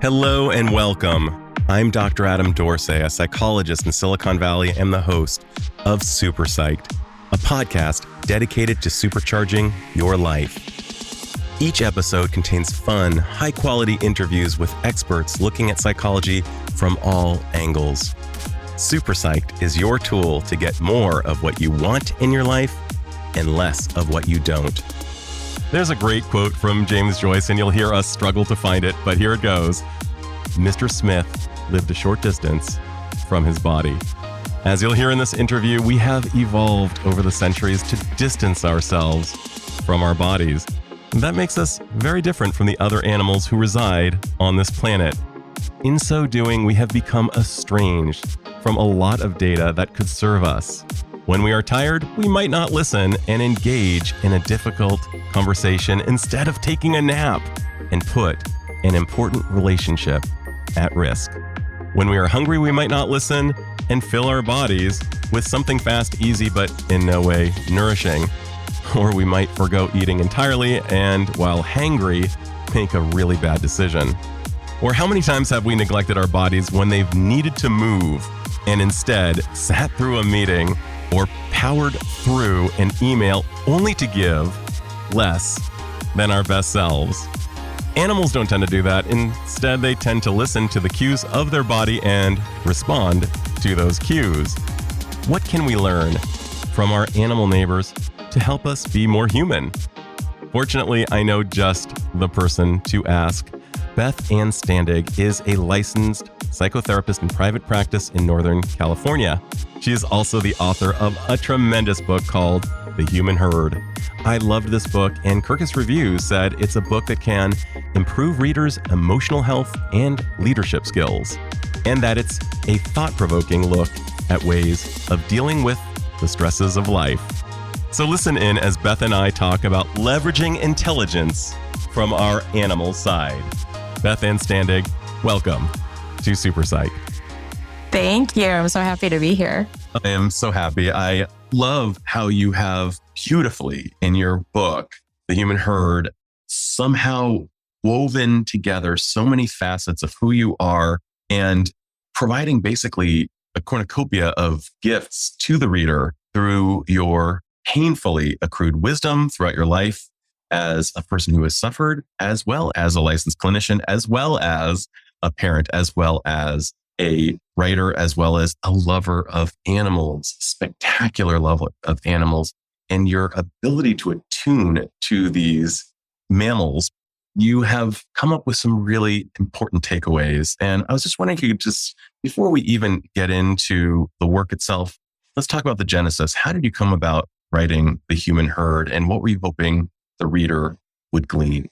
Hello and welcome. I'm Dr. Adam Dorsey, a psychologist in Silicon Valley and the host of Super Psyched, a podcast dedicated to supercharging your life. Each episode contains fun, high-quality interviews with experts looking at psychology from all angles. Super Psyched is your tool to get more of what you want in your life and less of what you don't. There's a great quote from James Joyce, and you'll hear us struggle to find it, but here it goes. Mr. Smith lived a short distance from his body. As you'll hear in this interview, we have evolved over the centuries to distance ourselves from our bodies. And that makes us very different from the other animals who reside on this planet. In so doing, we have become estranged from a lot of data that could serve us. When we are tired, we might not listen and engage in a difficult conversation instead of taking a nap and put an important relationship at risk. When we are hungry, we might not listen and fill our bodies with something fast, easy, but in no way nourishing. Or we might forgo eating entirely and, while hangry, make a really bad decision. Or how many times have we neglected our bodies when they've needed to move and instead sat through a meeting or powered through an email only to give less than our best selves? Animals don't tend to do that. Instead, they tend to listen to the cues of their body and respond to those cues. What can we learn from our animal neighbors to help us be more human? Fortunately, I know just the person to ask. Beth Anstandig is a licensed psychotherapist in private practice in Northern California. She is also the author of a tremendous book called The Human Herd. I loved this book, and Kirkus Reviews said it's a book that can improve readers' emotional health and leadership skills, and that it's a thought-provoking look at ways of dealing with the stresses of life. So listen in as Beth and I talk about leveraging intelligence from our animal side. Beth Anstandig, welcome to Super Psyched. Thank you. I'm so happy to be here. I am so happy. I love how you have beautifully in your book, The Human Herd, somehow woven together so many facets of who you are and providing basically a cornucopia of gifts to the reader through your painfully accrued wisdom throughout your life as a person who has suffered, as well as a licensed clinician, as well as a parent, as well as a writer, as well as a lover of animals, spectacular love of animals, and your ability to attune to these mammals. You have come up with some really important takeaways. And I was just wondering if you could just, before we even get into the work itself, let's talk about the genesis. How did you come about writing The Human Herd, and what were you hoping the reader would glean?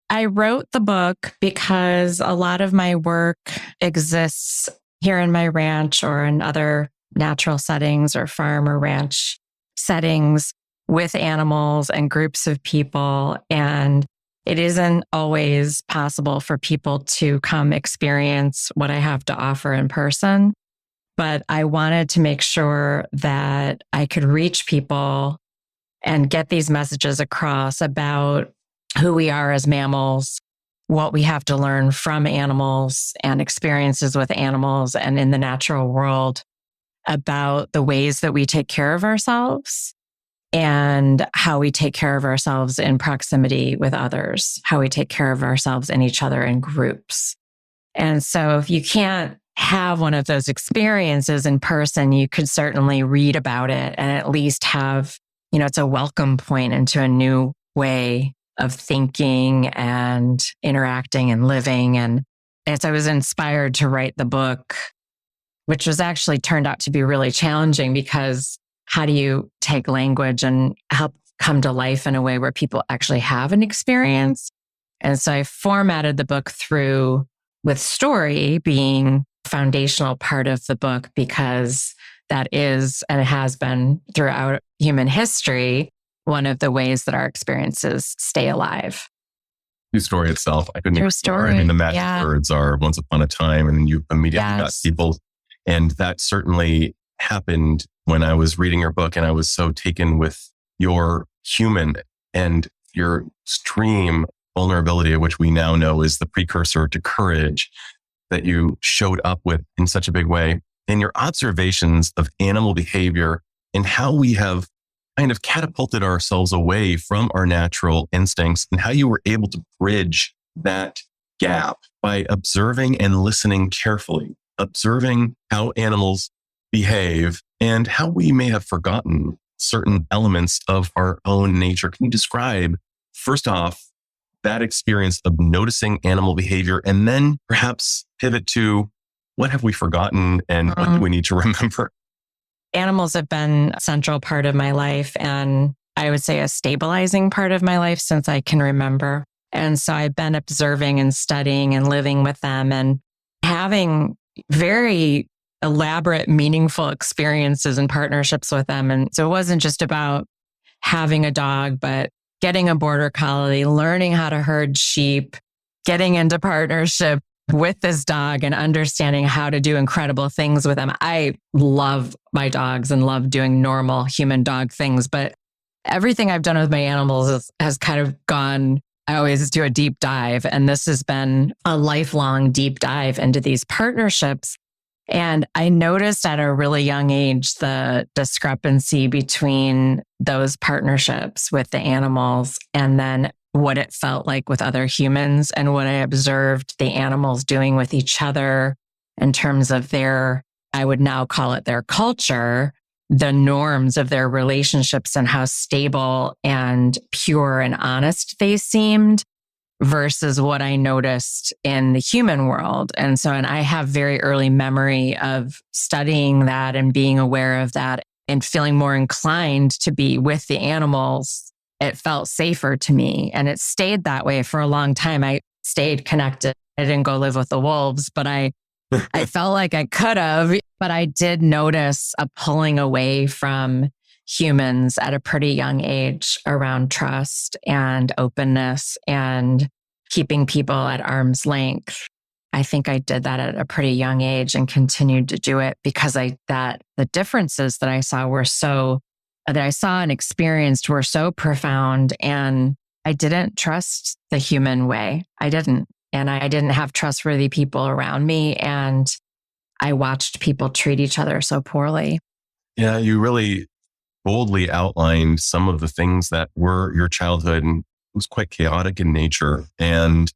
I wrote the book because a lot of my work exists here in my ranch or in other natural settings or farm or ranch settings with animals and groups of people. And it isn't always possible for people to come experience what I have to offer in person. But I wanted to make sure that I could reach people and get these messages across about who we are as mammals, what we have to learn from animals and experiences with animals and in the natural world, about the ways that we take care of ourselves and how we take care of ourselves in proximity with others, how we take care of ourselves and each other in groups. And so if you can't have one of those experiences in person, you could certainly read about it and at least have, it's a welcome point into a new way of thinking and interacting and living. And as I was inspired to write the book, which was actually turned out to be really challenging, because how do you take language and help come to life in a way where people actually have an experience? And so I formatted the book through with story being a foundational part of the book, because that is, and it has been throughout human history, one of the ways that our experiences stay alive. The story itself, I couldn't True agree more. story. I mean, the magic words are once upon a time, and you immediately got people. And that certainly happened when I was reading your book, and I was so taken with your human and your stream vulnerability, which we now know is the precursor to courage, that you showed up with in such a big way, and your observations of animal behavior and how we have kind of catapulted ourselves away from our natural instincts, and how you were able to bridge that gap by observing and listening carefully, observing how animals behave and how we may have forgotten certain elements of our own nature. Can you describe, first off, that experience of noticing animal behavior, and then perhaps pivot to what have we forgotten and what do we need to remember? Animals have been a central part of my life, and I would say a stabilizing part of my life since I can remember. And so I've been observing and studying and living with them and having very elaborate, meaningful experiences and partnerships with them. And so it wasn't just about having a dog, but getting a border collie, learning how to herd sheep, getting into partnership with this dog and understanding how to do incredible things with them. I love my dogs and love doing normal human dog things, but everything I've done with my animals has kind of gone, I always do a deep dive. And this has been a lifelong deep dive into these partnerships. And I noticed at a really young age the discrepancy between those partnerships with the animals and then what it felt like with other humans, and what I observed the animals doing with each other in terms of their, I would now call it their culture, the norms of their relationships, and how stable and pure and honest they seemed versus what I noticed in the human world. And I have very early memory of studying that and being aware of that and feeling more inclined to be with the animals. It felt safer to me, and it stayed that way for a long time. I stayed connected. I didn't go live with the wolves, but I felt like I could have, but I did notice a pulling away from humans at a pretty young age around trust and openness and keeping people at arm's length. I think I did that at a pretty young age and continued to do it because the differences that I saw and experienced were so profound, and I didn't trust the human way. I didn't. And I didn't have trustworthy people around me, and I watched people treat each other so poorly. Yeah, you really boldly outlined some of the things that were your childhood, and it was quite chaotic in nature, and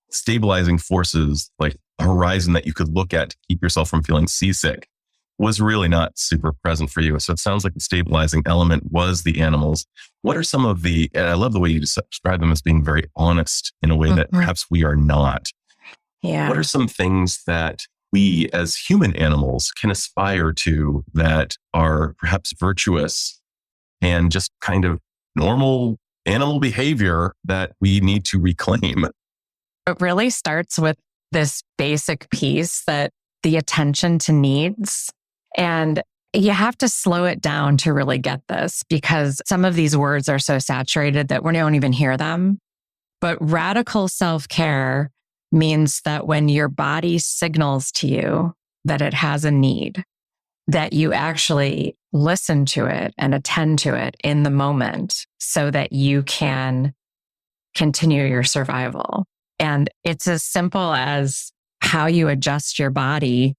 stabilizing forces like a horizon that you could look at to keep yourself from feeling seasick was really not super present for you. So it sounds like the stabilizing element was the animals. What are some of and I love the way you describe them as being very honest in a way that perhaps we are not. Yeah. What are some things that we as human animals can aspire to that are perhaps virtuous and just kind of normal animal behavior that we need to reclaim? It really starts with this basic piece that the attention to needs. And you have to slow it down to really get this, because some of these words are so saturated that we don't even hear them. But radical self-care means that when your body signals to you that it has a need, that you actually listen to it and attend to it in the moment so that you can continue your survival. And it's as simple as how you adjust your body,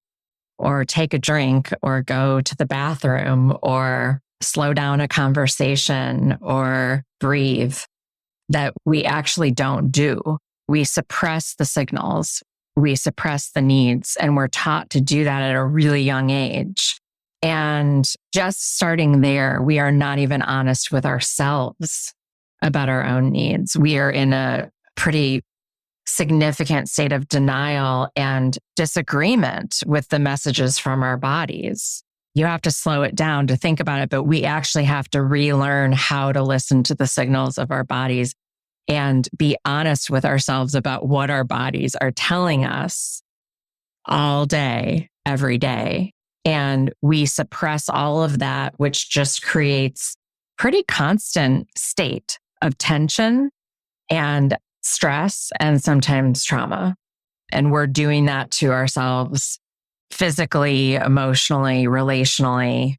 or take a drink, or go to the bathroom, or slow down a conversation, or breathe, that we actually don't do. We suppress the signals, we suppress the needs, and we're taught to do that at a really young age. And just starting there, we are not even honest with ourselves about our own needs. We are in a pretty significant state of denial and disagreement with the messages from our bodies. You have to slow it down to think about it, but we actually have to relearn how to listen to the signals of our bodies and be honest with ourselves about what our bodies are telling us all day, every day. And we suppress all of that, which just creates pretty constant state of tension and stress and sometimes trauma. And we're doing that to ourselves physically, emotionally, relationally.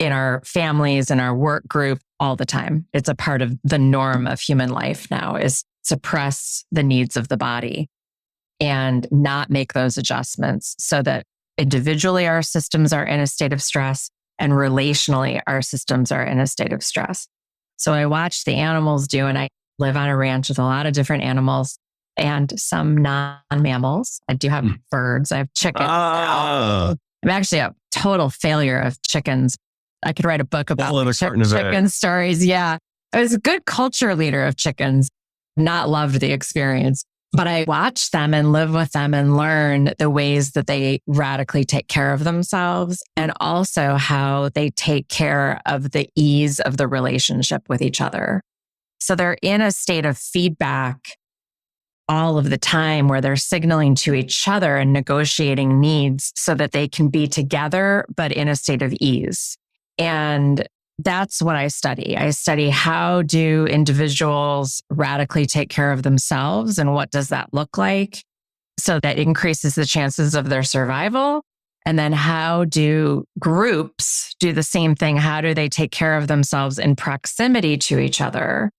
in our families, in our work group all the time. It's a part of the norm of human life now is suppress the needs of the body and not make those adjustments so that individually our systems are in a state of stress and relationally our systems are in a state of stress. So I watch the animals do, and I live on a ranch with a lot of different animals and some non-mammals. I do have birds. I have chickens. I'm actually a total failure of chickens. I could write a book about chicken stories. Yeah. I was a good culture leader of chickens, not loved the experience, but I watch them and live with them and learn the ways that they radically take care of themselves and also how they take care of the ease of the relationship with each other. So they're in a state of feedback all of the time where they're signaling to each other and negotiating needs so that they can be together, but in a state of ease. And that's what I study. I study how do individuals radically take care of themselves and what does that look like so that increases the chances of their survival. And then how do groups do the same thing? How do they take care of themselves in proximity to each other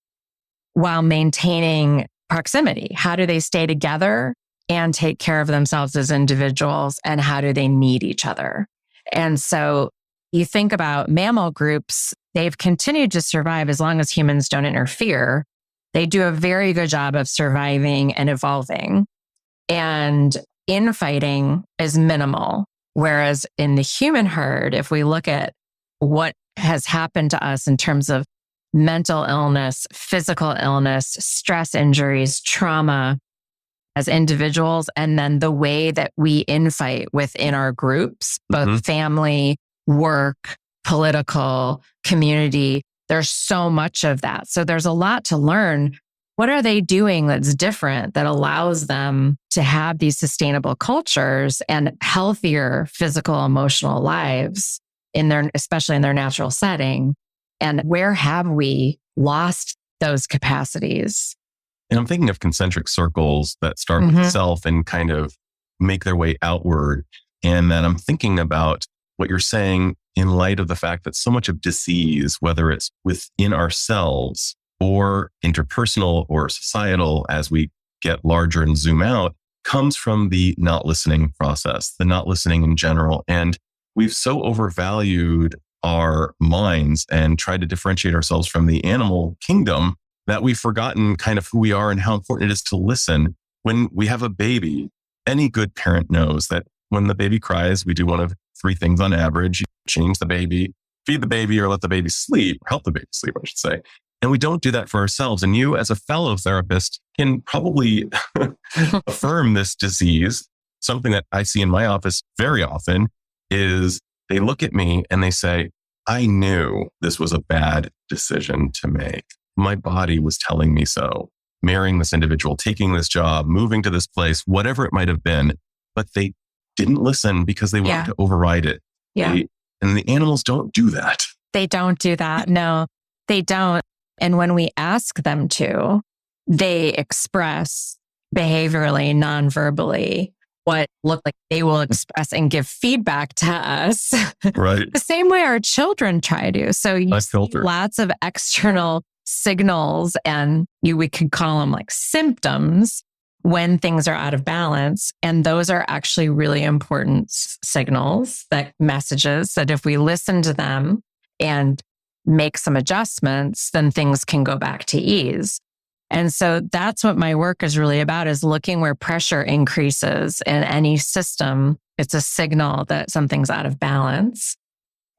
while maintaining proximity? How do they stay together and take care of themselves as individuals? And how do they need each other? And so you think about mammal groups, they've continued to survive as long as humans don't interfere. They do a very good job of surviving and evolving. And infighting is minimal. Whereas in the human herd, if we look at what has happened to us in terms of mental illness, physical illness, stress injuries, trauma as individuals, and then the way that we infight within our groups, both family, work, political, community, there's so much of that. So there's a lot to learn. What are they doing that's different that allows them to have these sustainable cultures and healthier physical, emotional lives especially in their natural setting? And where have we lost those capacities? And I'm thinking of concentric circles that start with self and kind of make their way outward. And then I'm thinking about what you're saying in light of the fact that so much of disease, whether it's within ourselves or interpersonal or societal, as we get larger and zoom out, comes from the not listening process, the not listening in general. And we've so overvalued our minds and tried to differentiate ourselves from the animal kingdom that we've forgotten kind of who we are and how important it is to listen. When we have a baby, any good parent knows that when the baby cries, we do one of three things on average: you change the baby, feed the baby, or let the baby sleep, or help the baby sleep, I should say. And we don't do that for ourselves. And you, as a fellow therapist, can probably affirm this disease. Something that I see in my office very often is they look at me and they say, I knew this was a bad decision to make. My body was telling me so. Marrying this individual, taking this job, moving to this place, whatever it might have been, but they didn't listen because they wanted to override it. Yeah. And the animals don't do that. They don't do that. No, they don't. And when we ask them to, they express behaviorally, non-verbally, what look like they will express and give feedback to us. Right. The same way our children try to. So you see filter. Lots of external signals, and we could call them like symptoms when things are out of balance. And those are actually really important signals, that messages that if we listen to them and make some adjustments, then things can go back to ease. And so that's what my work is really about, is looking where pressure increases in any system. It's a signal that something's out of balance.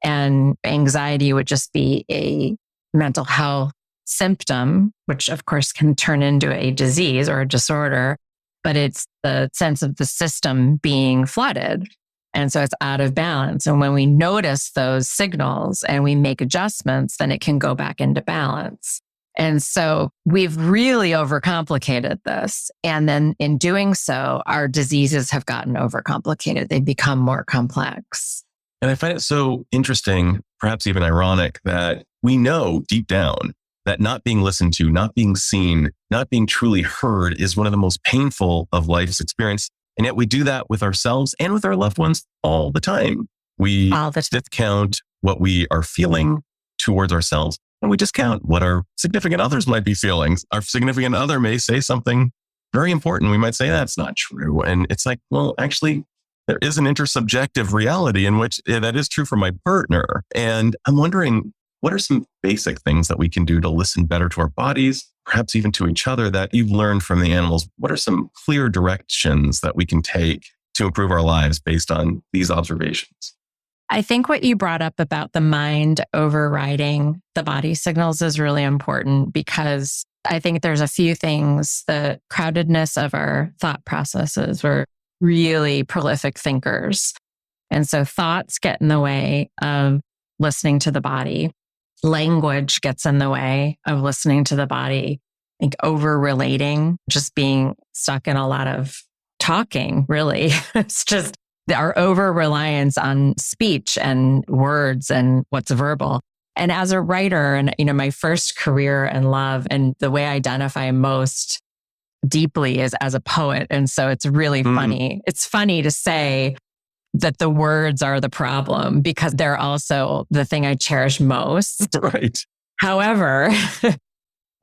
And anxiety would just be a mental health symptom, which of course can turn into a disease or a disorder, but it's the sense of the system being flooded. And so it's out of balance. And when we notice those signals and we make adjustments, then it can go back into balance. And so we've really overcomplicated this. And then in doing so, our diseases have gotten overcomplicated. They've become more complex. And I find it so interesting, perhaps even ironic, that we know deep down that not being listened to, not being seen, not being truly heard is one of the most painful of life's experience. And yet we do that with ourselves and with our loved ones all the time. We all the time. discount what we are feeling towards ourselves, and we discount what our significant others might be feeling. Our significant other may say something very important. We might say that's not true. And it's like, well, actually, there is an intersubjective reality in which that is true for my partner. And I'm wondering, what are some basic things that we can do to listen better to our bodies, perhaps even to each other, that you've learned from the animals? What are some clear directions that we can take to improve our lives based on these observations? I think what you brought up about the mind overriding the body signals is really important, because I think there's a few things. The crowdedness of our thought processes. We're really prolific thinkers. And so thoughts get in the way of listening to the body. Language gets in the way of listening to the body. I think over relating, just being stuck in a lot of talking, really. It's just our over reliance on speech and words and what's verbal. And as a writer, and my first career and love, and the way I identify most deeply is as a poet. And so it's really funny. It's funny to say that the words are the problem, because they're also the thing I cherish most. Right. However,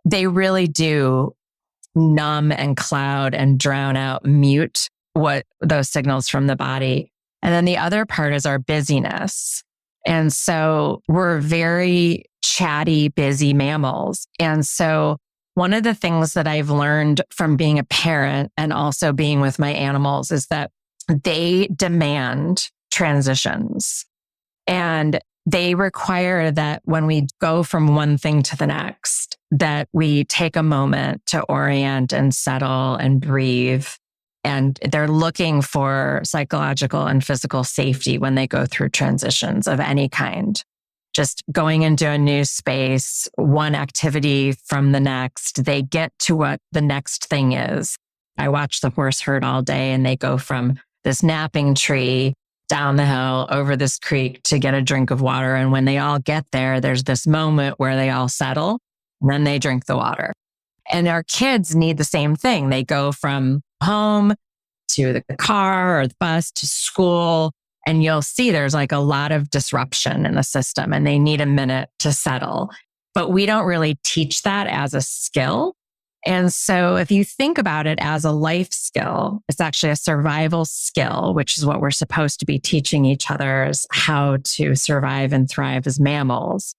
they really do numb and cloud and drown out, mute what those signals from the body. And then the other part is our busyness. And so we're very chatty, busy mammals. And so one of the things that I've learned from being a parent and also being with my animals is that they demand transitions, and they require that when we go from one thing to the next, that we take a moment to orient and settle and breathe. And they're looking for psychological and physical safety when they go through transitions of any kind. Just going into a new space, one activity from the next, they get to what the next thing is. I watch the horse herd all day, and they go from this napping tree down the hill over this creek to get a drink of water. And when they all get there, there's this moment where they all settle, and then they drink the water. And our kids need the same thing. They go from home to the car or the bus to school, and you'll see there's like a lot of disruption in the system, and they need a minute to settle. But we don't really teach that as a skill. And so if you think about it as a life skill, it's actually a survival skill, which is what we're supposed to be teaching each other, is how to survive and thrive as mammals.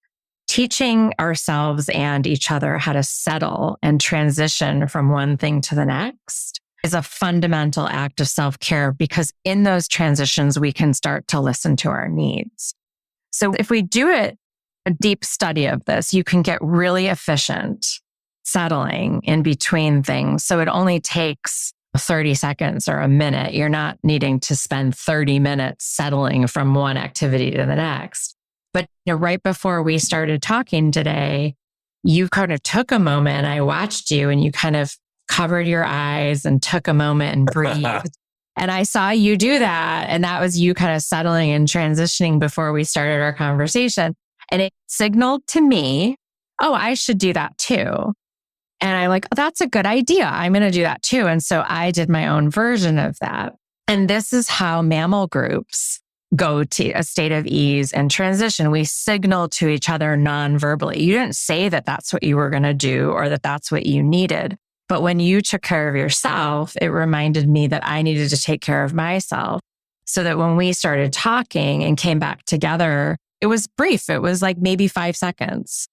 Teaching ourselves and each other how to settle and transition from one thing to the next is a fundamental act of self-care, because in those transitions, we can start to listen to our needs. So if we do a deep study of this, you can get really efficient settling in between things. So it only takes 30 seconds or a minute. You're not needing to spend 30 minutes settling from one activity to the next. But right before we started talking today, you kind of took a moment. I watched you, and you kind of covered your eyes and took a moment and breathed. And I saw you do that. And that was you kind of settling and transitioning before we started our conversation. And it signaled to me, oh, I should do that too. And I'm like, oh, that's a good idea. I'm going to do that too. And so I did my own version of that. And this is how mammal groups go to a state of ease and transition. We signal to each other non-verbally. You didn't say that that's what you were going to do or that that's what you needed. But when you took care of yourself, it reminded me that I needed to take care of myself, so that when we started talking and came back together, it was brief. It was like maybe 5 seconds,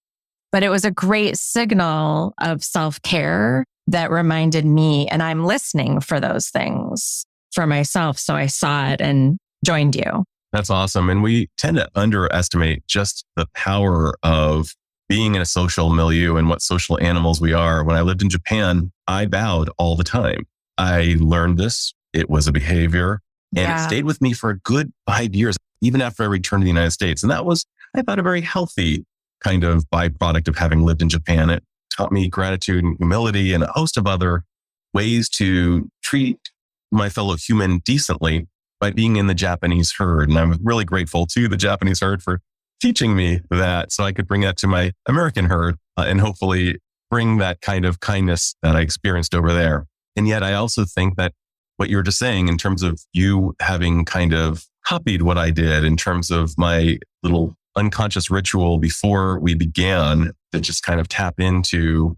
but it was a great signal of self-care that reminded me, and I'm listening for those things for myself. So I saw it and joined you. That's awesome. And we tend to underestimate just the power of being in a social milieu and what social animals we are. When I lived in Japan, I bowed all the time. I learned this. It was a behavior, and it stayed with me for a good 5 years, even after I returned to the United States. And that was, I thought, a very healthy kind of byproduct of having lived in Japan. It taught me gratitude and humility and a host of other ways to treat my fellow human decently by being in the Japanese herd. And I'm really grateful to the Japanese herd for teaching me that, so I could bring that to my American herd and hopefully bring that kind of kindness that I experienced over there. And yet I also think that what you were just saying in terms of you having kind of copied what I did in terms of my little unconscious ritual before we began to just kind of tap into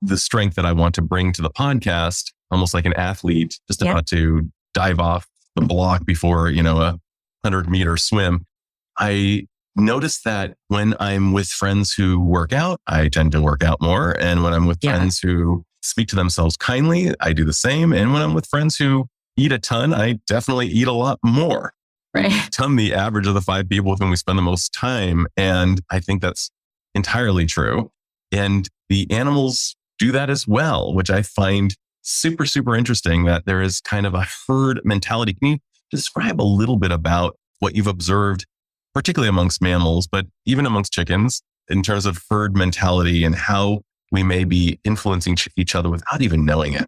the strength that I want to bring to the podcast, almost like an athlete just about to dive off the block before, a 100-meter swim. I noticed that when I'm with friends who work out, I tend to work out more. And when I'm with friends who speak to themselves kindly, I do the same. And when I'm with friends who eat a ton, I definitely eat a lot more. Right. I'm the average of the 5 people with whom we spend the most time. And I think that's entirely true. And the animals do that as well, which I find super, super interesting, that there is kind of a herd mentality. Can you describe a little bit about what you've observed, particularly amongst mammals, but even amongst chickens, in terms of herd mentality and how we may be influencing each other without even knowing it?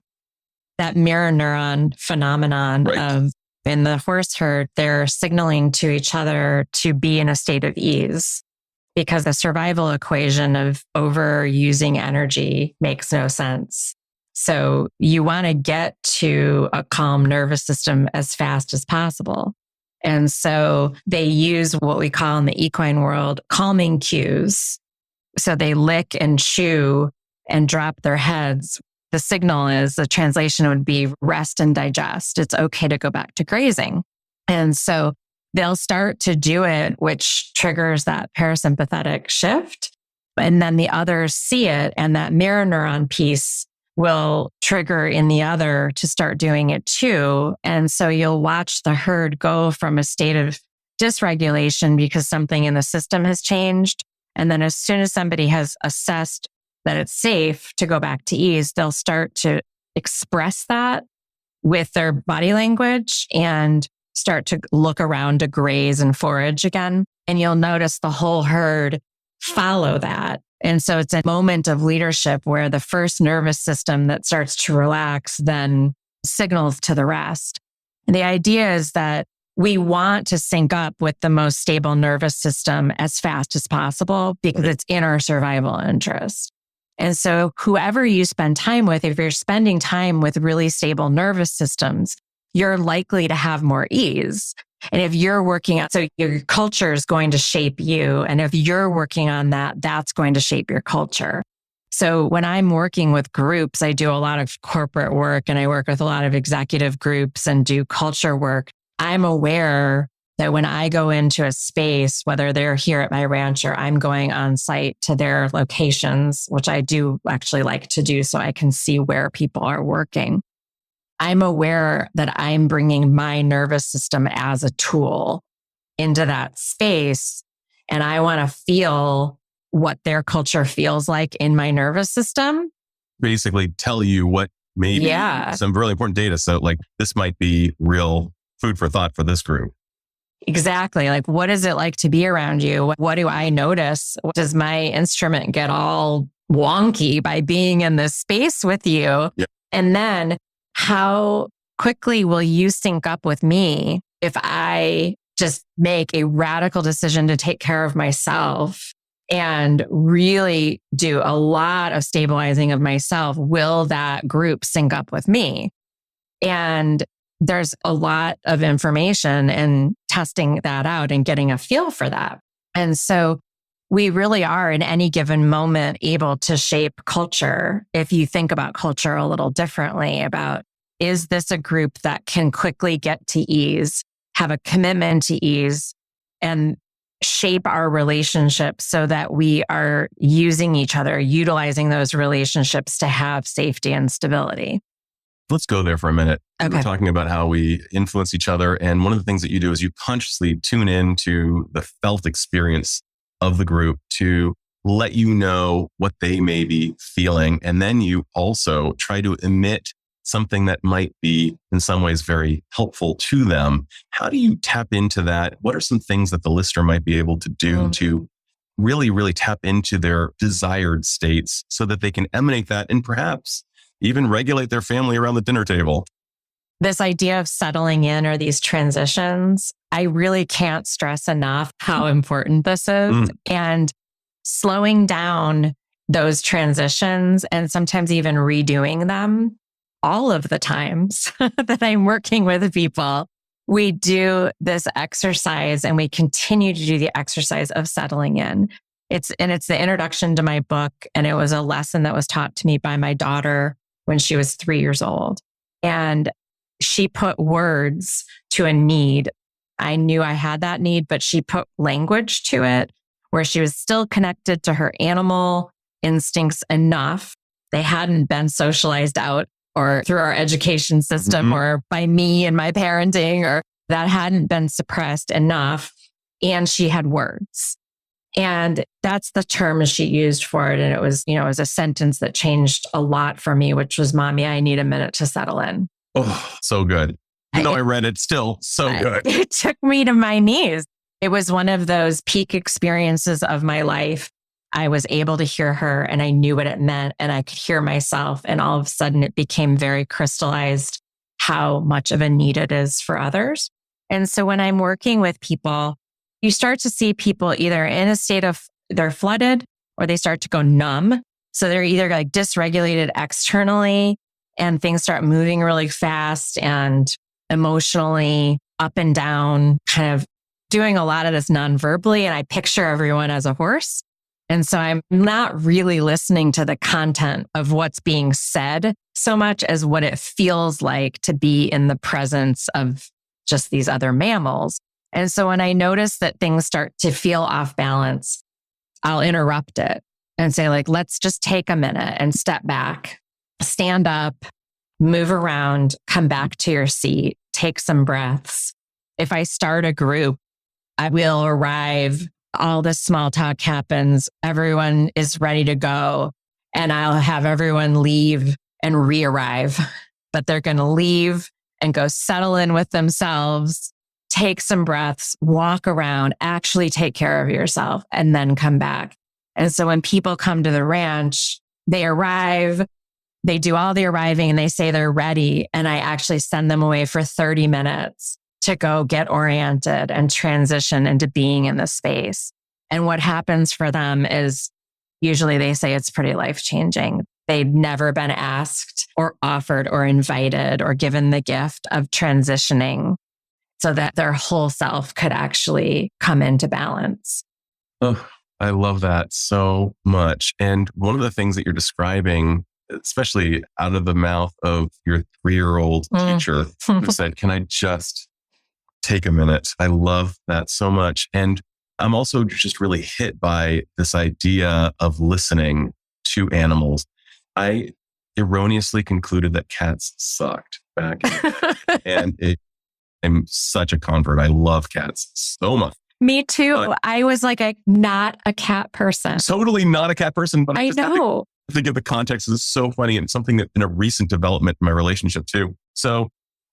That mirror neuron phenomenon of in the horse herd, they're signaling to each other to be in a state of ease, because the survival equation of overusing energy makes no sense. So you want to get to a calm nervous system as fast as possible. And so they use what we call in the equine world calming cues. So they lick and chew and drop their heads. The signal is, the translation would be rest and digest. It's okay to go back to grazing. And so they'll start to do it, which triggers that parasympathetic shift. And then the others see it, and that mirror neuron piece will trigger in the other to start doing it too. And so you'll watch the herd go from a state of dysregulation because something in the system has changed. And then as soon as somebody has assessed that it's safe to go back to ease, they'll start to express that with their body language and start to look around to graze and forage again. And you'll notice the whole herd follow that. And so it's a moment of leadership where the first nervous system that starts to relax then signals to the rest. And the idea is that we want to sync up with the most stable nervous system as fast as possible because it's in our survival interest. And so whoever you spend time with, if you're spending time with really stable nervous systems, you're likely to have more ease. And if you're working on, so your culture is going to shape you. And if you're working on that, that's going to shape your culture. So when I'm working with groups, I do a lot of corporate work and I work with a lot of executive groups and do culture work. I'm aware that when I go into a space, whether they're here at my ranch or I'm going on site to their locations, which I do actually like to do so I can see where people are working, I'm aware that I'm bringing my nervous system as a tool into that space. And I want to feel what their culture feels like in my nervous system. Basically tell you what maybe some really important data. So like this might be real food for thought for this group. Exactly. Like, what is it like to be around you? What do I notice? Does my instrument get all wonky by being in this space with you? Yep. And then how quickly will you sync up with me if I just make a radical decision to take care of myself and really do a lot of stabilizing of myself? Will that group sync up with me? And there's a lot of information and testing that out and getting a feel for that. And so we really are in any given moment able to shape culture. If you think about culture a little differently about, is this a group that can quickly get to ease, have a commitment to ease, and shape our relationships so that we are using each other, utilizing those relationships to have safety and stability? Let's go there for a minute. Okay. We're talking about how we influence each other. And one of the things that you do is you consciously tune in to the felt experience of the group to let you know what they may be feeling. And then you also try to emit something that might be in some ways very helpful to them. How do you tap into that? What are some things that the listener might be able to do to really, really tap into their desired states so that they can emanate that and perhaps even regulate their family around the dinner table? This idea of settling in or these transitions, I really can't stress enough how important this is. And slowing down those transitions and sometimes even redoing them all of the times that I'm working with people we do this exercise and we continue to do the exercise of settling in. It's the introduction to my book. And it was a lesson that was taught to me by my daughter when she was 3 years old. And she put words to a need. I knew I had that need, but she put language to it where she was still connected to her animal instincts enough. They hadn't been socialized out or through our education system or by me and my parenting, or that hadn't been suppressed enough. And she had words. And that's the term she used for it. And it was, it was a sentence that changed a lot for me, which was, "Mommy, I need a minute to settle in." Oh, so good. I read it, still so good. It took me to my knees. It was one of those peak experiences of my life. I was able to hear her and I knew what it meant and I could hear myself. And all of a sudden it became very crystallized how much of a need it is for others. And so when I'm working with people, you start to see people either in a state of they're flooded or they start to go numb. So they're either like dysregulated externally and things start moving really fast and emotionally up and down, kind of doing a lot of this non-verbally. And I picture everyone as a horse. And so I'm not really listening to the content of what's being said so much as what it feels like to be in the presence of just these other mammals. And so when I notice that things start to feel off balance, I'll interrupt it and say, like, let's just take a minute and step back, stand up, move around, come back to your seat, take some breaths. If I start a group, I will arrive. All this small talk happens. Everyone is ready to go. And I'll have everyone leave and re-arrive. But they're going to leave and go settle in with themselves, take some breaths, walk around, actually take care of yourself, and then come back. And so when people come to the ranch, they arrive, they do all the arriving and they say they're ready. And I actually send them away for 30 minutes to go get oriented and transition into being in the space. And what happens for them is usually they say it's pretty life-changing. They've never been asked or offered or invited or given the gift of transitioning so that their whole self could actually come into balance. Oh, I love that so much. And one of the things that you're describing, especially out of the mouth of your 3-year-old teacher who said, "Can I just take a minute?" I love that so much. And I'm also just really hit by this idea of listening to animals. I erroneously concluded that cats sucked back in the day. And I'm such a convert. I love cats so much. Me too. I was like not a cat person. Totally not a cat person. But I know. I think of the context is so funny and something that in a recent development in my relationship too. So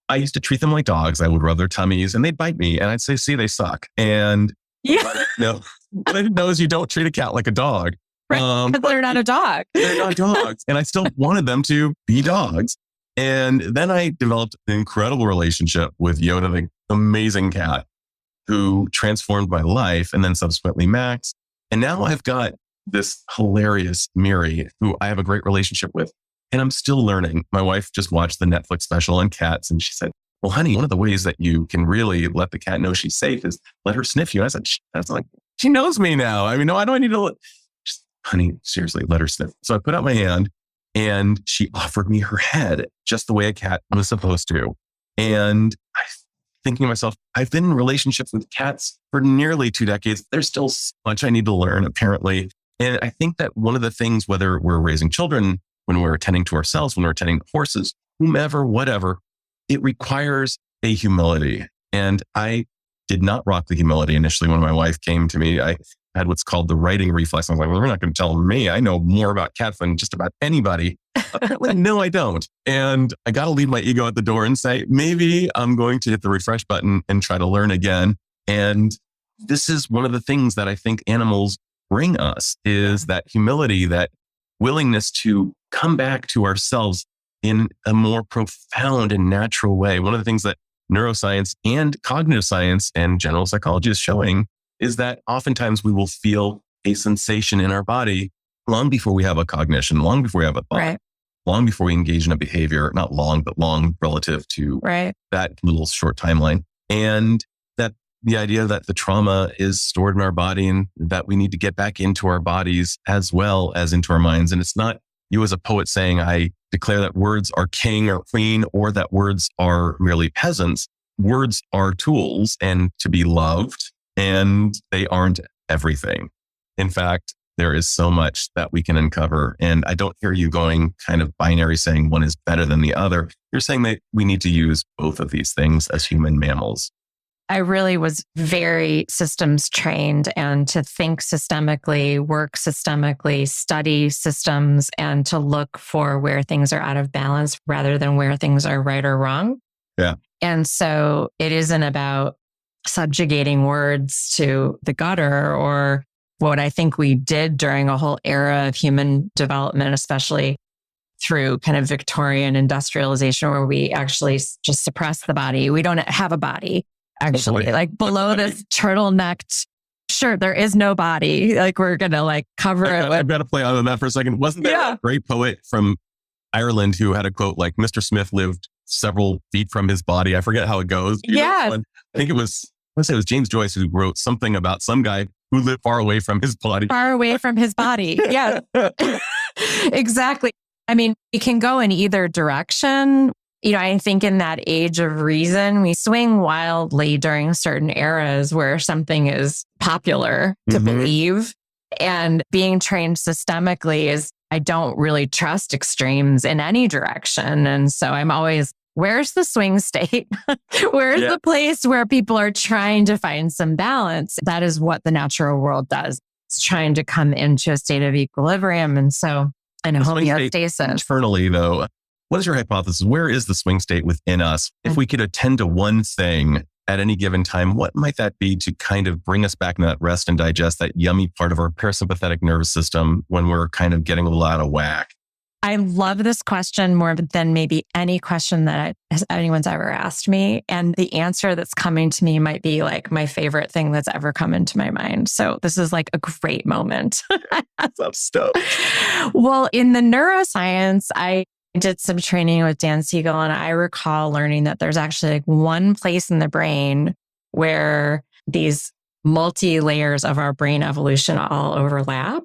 I used to treat them like dogs. I would rub their tummies and they'd bite me. And I'd say, "See, they suck." And what I didn't know is you don't treat a cat like a dog. Right, because they're not a dog. They're not dogs. And I still wanted them to be dogs. And then I developed an incredible relationship with Yoda, the amazing cat who transformed my life, and then subsequently Max. And now I've got this hilarious Miri who I have a great relationship with. And I'm still learning. My wife just watched the Netflix special on cats and she said, "Well, honey, one of the ways that you can really let the cat know she's safe is let her sniff you." I said, "That's like, she knows me now. I mean, no, I don't need to just, honey, seriously, let her sniff." So I put out my hand and she offered me her head just the way a cat was supposed to. And I thinking to myself, I've been in relationships with cats for nearly 2 decades. There's still so much I need to learn, apparently. And I think that one of the things, whether we're raising children, when we're attending to ourselves, when we're attending to horses, whomever, whatever, it requires a humility. And I did not rock the humility initially when my wife came to me. I had what's called the writing reflex. I was like, "Well, they're not going to tell me. I know more about cats than just about anybody." Apparently, no, I don't. And I got to leave my ego at the door and say, maybe I'm going to hit the refresh button and try to learn again. And this is one of the things that I think animals bring us is that humility, that willingness to come back to ourselves in a more profound and natural way. One of the things that neuroscience and cognitive science and general psychology is showing is that oftentimes we will feel a sensation in our body long before we have a cognition, long before we have a thought, Right. long before we engage in a behavior, not long, but long relative to Right. that little short timeline. and that the idea that the trauma is stored in our body and that we need to get back into our bodies as well as into our minds. And it's not you as a poet saying, I declare that words are king or queen, or that words are merely peasants. Words are tools and to be loved, and they aren't everything. In fact, there is so much that we can uncover. And I don't hear you going kind of binary saying one is better than the other. You're saying that we need to use both of these things as human mammals. I really was very systems trained, and to think systemically, work systemically, study systems, and to look for where things are out of balance rather than where things are right or wrong. Yeah. And so it isn't about subjugating words to the gutter, or what I think we did during a whole era of human development, especially through kind of Victorian industrialization, where we actually just suppress the body. We don't have a body. Actually, like below this turtlenecked shirt, there is no body. Like we're going to like cover it. I've got to play on that for a second. Wasn't there a great poet from Ireland who had a quote like, Mr. Smith lived several feet from his body? I forget how it goes. Yeah. I think it was James Joyce who wrote something about some guy who lived far away from his body. Far away from his body. Yeah, exactly. I mean, it can go in either direction. You know, I think in that age of reason, we swing wildly during certain eras where something is popular to believe. And being trained systemically is, I don't really trust extremes in any direction. And so I'm always, where's the swing state? Where's the place where people are trying to find some balance? That is what the natural world does. It's trying to come into a state of equilibrium. And so, and homeostasis. Internally, though, what is your hypothesis? Where is the swing state within us? If we could attend to one thing at any given time, what might that be to kind of bring us back in that rest and digest, that yummy part of our parasympathetic nervous system when we're kind of getting a little out of whack? I love this question more than maybe any question that anyone's ever asked me. And the answer that's coming to me might be like my favorite thing that's ever come into my mind. So this is like a great moment. I'm stoked. Well, in the neuroscience, I did some training with Dan Siegel, and I recall learning that there's actually like one place in the brain where these multi-layers of our brain evolution all overlap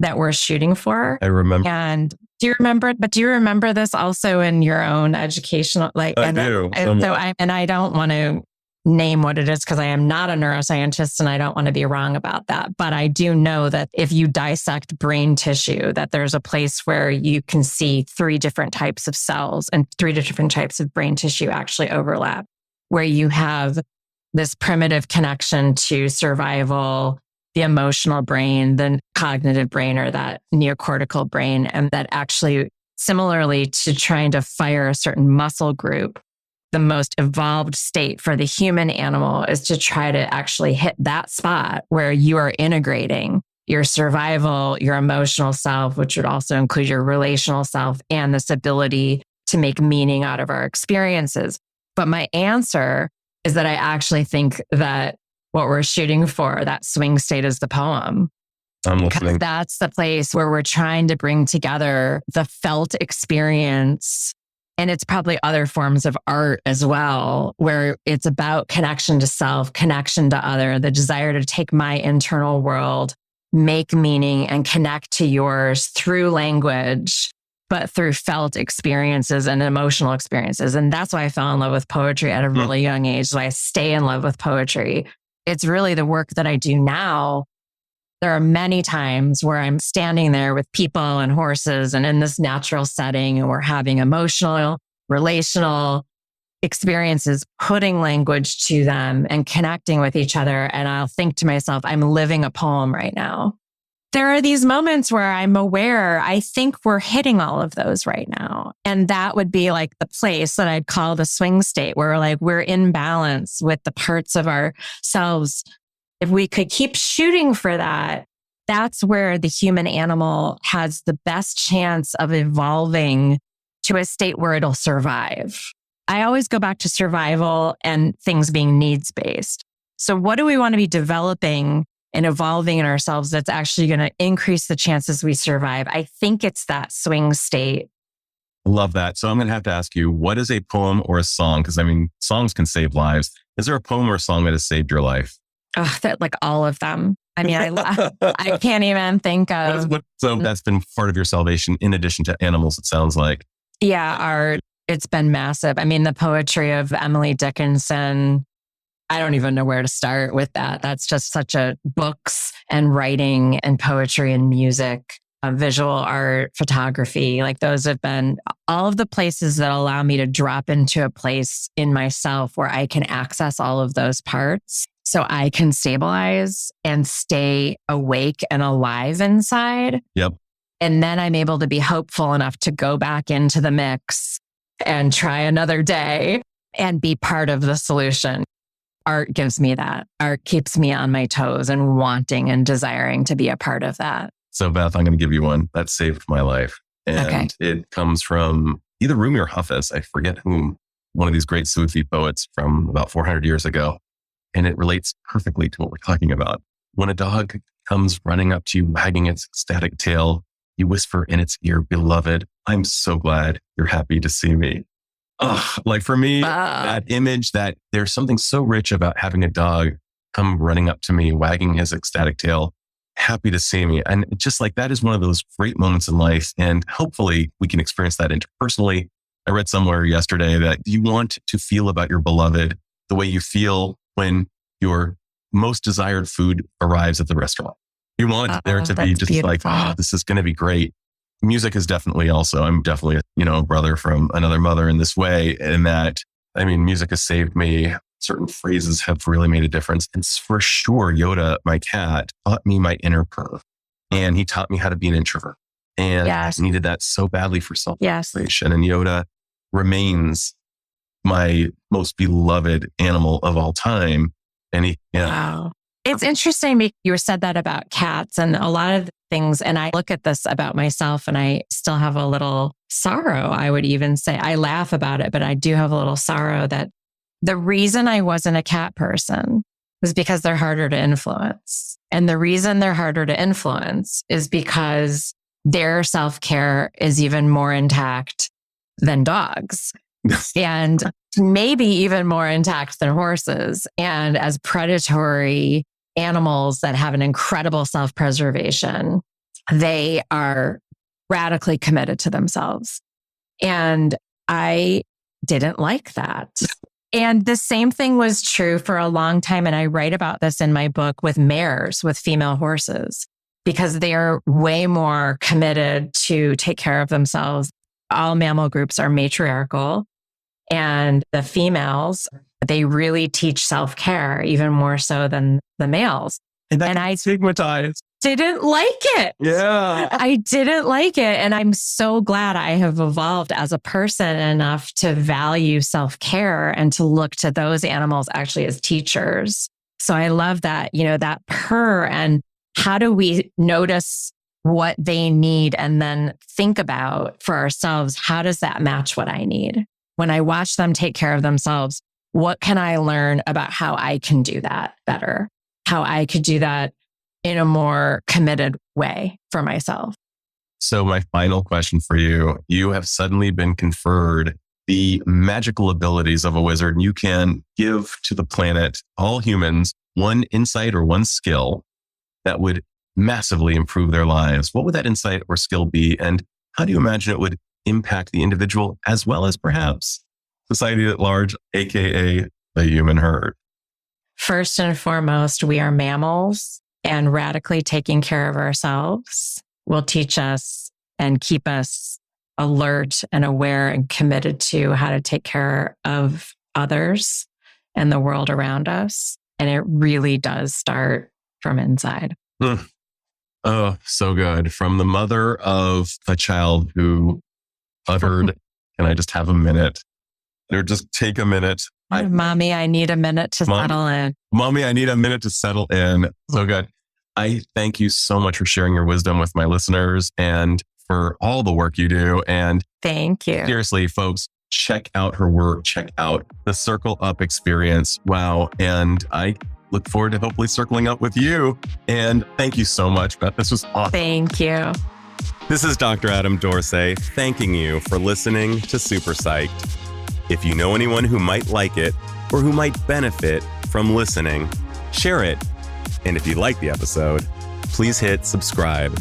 that we're shooting for. I remember. And do you remember this also in your own educational, like, I do. And I don't want to name what it is because I am not a neuroscientist and I don't want to be wrong about that. But I do know that if you dissect brain tissue, that there's a place where you can see 3 different types of cells and 3 different types of brain tissue actually overlap, where you have this primitive connection to survival, the emotional brain, the cognitive brain, or that neocortical brain, and that actually similarly to trying to fire a certain muscle group, the most evolved state for the human animal is to try to actually hit that spot where you are integrating your survival, your emotional self, which would also include your relational self, and this ability to make meaning out of our experiences. But my answer is that I actually think that what we're shooting for, that swing state, is the poem. Because that's the place where we're trying to bring together the felt experience. And it's probably other forms of art as well, where it's about connection to self, connection to other, the desire to take my internal world, make meaning, and connect to yours through language, but through felt experiences and emotional experiences. And that's why I fell in love with poetry at a really young age. So I stay in love with poetry. It's really the work that I do now. There are many times where I'm standing there with people and horses and in this natural setting, and we're having emotional, relational experiences, putting language to them and connecting with each other. And I'll think to myself, I'm living a poem right now. There are these moments where I'm aware, I think we're hitting all of those right now. And that would be like the place that I'd call the swing state, where like we're in balance with the parts of ourselves. If we could keep shooting for that, that's where the human animal has the best chance of evolving to a state where it'll survive. I always go back to survival and things being needs-based. So what do we want to be developing and evolving in ourselves that's actually going to increase the chances we survive? I think it's that swing state. Love that. So I'm going to have to ask you, what is a poem or a song? Because I mean, songs can save lives. Is there a poem or a song that has saved your life? Oh, like all of them. I mean, I can't even think of. So that's been part of your salvation in addition to animals, it sounds like. Yeah, art. It's been massive. I mean, the poetry of Emily Dickinson, I don't even know where to start with that. That's just such a books and writing and poetry and music, visual art, photography. Like those have been all of the places that allow me to drop into a place in myself where I can access all of those parts. So I can stabilize and stay awake and alive inside. Yep. And then I'm able to be hopeful enough to go back into the mix and try another day and be part of the solution. Art gives me that. Art keeps me on my toes and wanting and desiring to be a part of that. So Beth, I'm going to give you one that saved my life. And It comes from either Rumi or Hafiz. I forget whom, one of these great Sufi poets from about 400 years ago. And it relates perfectly to what we're talking about. When a dog comes running up to you, wagging its ecstatic tail, you whisper in its ear, "Beloved, I'm so glad you're happy to see me." Like for me, that image, that there's something so rich about having a dog come running up to me, wagging his ecstatic tail, happy to see me. And just like that is one of those great moments in life. And hopefully we can experience that interpersonally. I read somewhere yesterday that you want to feel about your beloved the way you feel when your most desired food arrives at the restaurant. You want there to be just beautiful. Like, this is going to be great. Music is definitely also, I'm definitely, a brother from another mother in this way. And that, I mean, music has saved me. Certain phrases have really made a difference. And for sure, Yoda, my cat, taught me my inner perv. And he taught me how to be an introvert. And I needed that so badly for self-realization. And Yoda remains my most beloved animal of all time. And Wow. It's interesting. You said that about cats and a lot of things. And I look at this about myself and I still have a little sorrow. I would even say I laugh about it, but I do have a little sorrow that the reason I wasn't a cat person was because they're harder to influence. And the reason they're harder to influence is because their self-care is even more intact than dogs. And maybe even more intact than horses. And as predatory animals that have an incredible self-preservation, they are radically committed to themselves. And I didn't like that. And the same thing was true for a long time. And I write about this in my book with mares, with female horses, because they are way more committed to take care of themselves. All mammal groups are matriarchal. And the females, they really teach self-care even more so than the males. And I stigmatized. Didn't like it. Yeah. I didn't like it. And I'm so glad I have evolved as a person enough to value self-care and to look to those animals actually as teachers. So I love that, that purr and how do we notice what they need and then think about for ourselves, how does that match what I need? When I watch them take care of themselves, what can I learn about how I can do that better? How I could do that in a more committed way for myself. So my final question for you, you have suddenly been conferred the magical abilities of a wizard. You can give to the planet, all humans, one insight or one skill that would massively improve their lives. What would that insight or skill be? And how do you imagine it would impact the individual as well as perhaps society at large, AKA the human herd? First and foremost, we are mammals, and radically taking care of ourselves will teach us and keep us alert and aware and committed to how to take care of others and the world around us. And it really does start from inside. Oh, so good. From the mother of a child who uttered, "Can I just have a minute?" Or just take a minute. Mommy, I need a minute to settle in. Mommy, I need a minute to settle in. So good. I thank you so much for sharing your wisdom with my listeners and for all the work you do. And thank you. Seriously, folks, check out her work. Check out the Circle Up experience. Wow. And I look forward to hopefully circling up with you. And thank you so much, Beth. This was awesome. Thank you. This is Dr. Adam Dorsey thanking you for listening to Super Psyched. If you know anyone who might like it or who might benefit from listening, share it. And if you like the episode, please hit subscribe